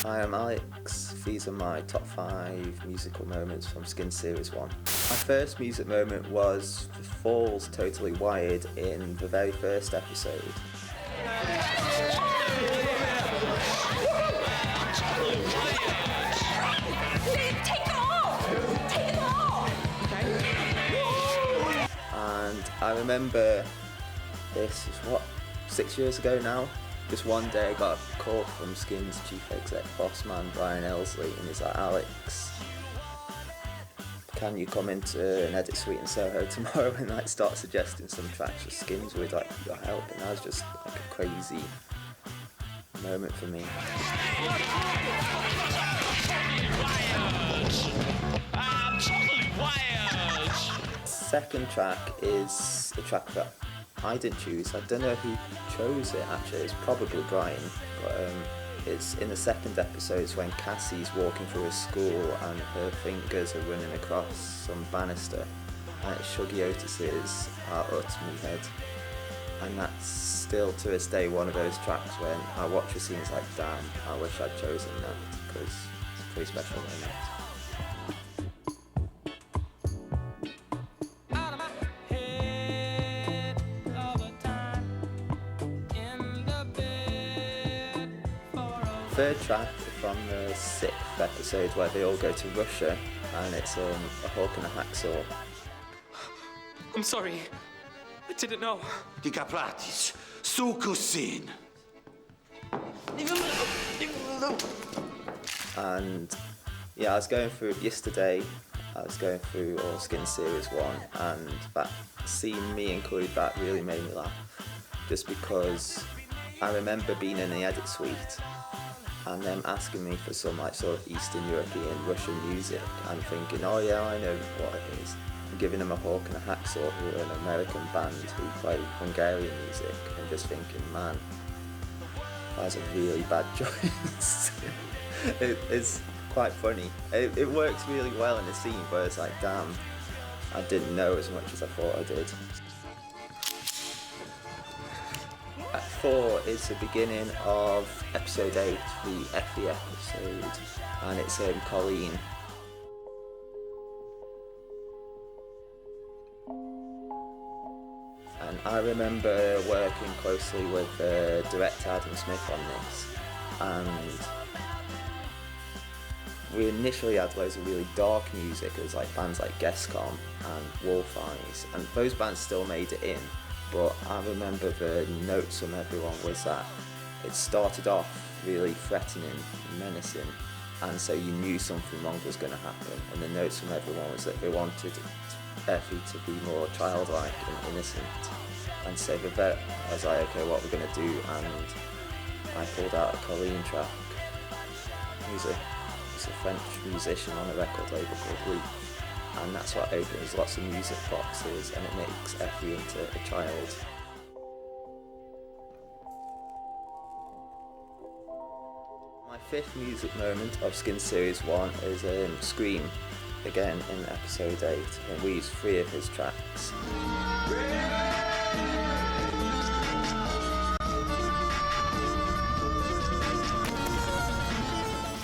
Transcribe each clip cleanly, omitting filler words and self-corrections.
Hi, I'm Alex. These are my top 5 musical moments from Skin Series 1. My first music moment was the Falls Totally Wired in the very first episode. Take them all! Take them all! And I remember this was 6 years ago now. Just one day I got a call from Skin's chief exec boss man Brian Elsley, and he's like, Alex, can you come into an edit suite in Soho tomorrow and like start suggesting some tracks for Skins with like your help? And that was just like a crazy moment for me. Second track is a track that I didn't choose. I don't know who chose it actually. It's probably Brian, but it's in the second episode. It's when Cassie's walking through a school and her fingers are running across some banister, and it's Shuggy Otis's "Out to Me Head," and that's still to this day one of those tracks when I watch the scene, it's like, damn, I wish I'd chosen that, because it's a pretty special moment. Third track from the 6th episode where they all go to Russia, and it's a hawk and a hacksaw. I'm sorry, I didn't know. Ti kaplatis, sukusin. And yeah, I was going through yesterday. I was going through all Skin Series 1, and that seeing me include that really made me laugh. Just because I remember being in the edit suite and them asking me for some like sort of Eastern European Russian music and thinking, oh yeah, I know what it is. And giving them a hawk and a hacksaw, who are an American band who play Hungarian music, and just thinking, man, that's a really bad choice. It's quite funny. It works really well in the scene, but it's like, damn, I didn't know as much as I thought I did. At 4 is the beginning of episode 8, the Effie episode, and it's Colleen. And I remember working closely with director Adam Smith on this, and we initially had loads of really dark music. It was like bands like Gescom and Wolf Eyes, and those bands still made it in. But I remember the notes from everyone was that it started off really threatening, menacing, and so you knew something wrong was going to happen. And the notes from everyone was that they wanted Effie to be more childlike and innocent. And so the vet, I was like, okay, what we're going to do? And I pulled out a Colleen track. He's a French musician on a record label called Leaf. And that's what opens lots of music boxes, and it makes Effie into a child. My 5th music moment of Skin Series 1 is Scream, again in episode 8, and we use 3 of his tracks.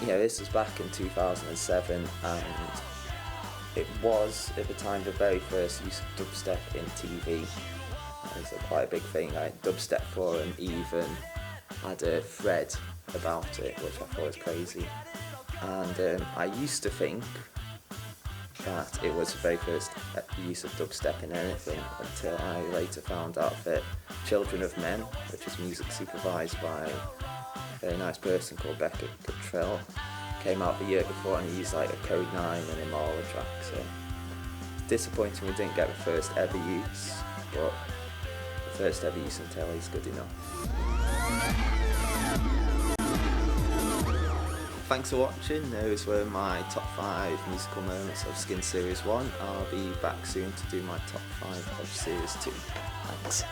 Yeah, this was back in 2007, and it was, at the time, the very first use of dubstep in TV. It was quite a big thing. Dubstep Forum even had a thread about it, which I thought was crazy. And I used to think that it was the very first use of dubstep in anything, until I later found out that Children of Men, which is music supervised by a very nice person called Becca Cottrell, came out the year before, and he used like a Code 9 and Imala track, so disappointing we didn't get the first ever use, but the first ever use in telly is good enough. Thanks for watching. Those were my top 5 musical moments of Skin Series 1. I'll be back soon to do my top 5 of Series 2. Thanks.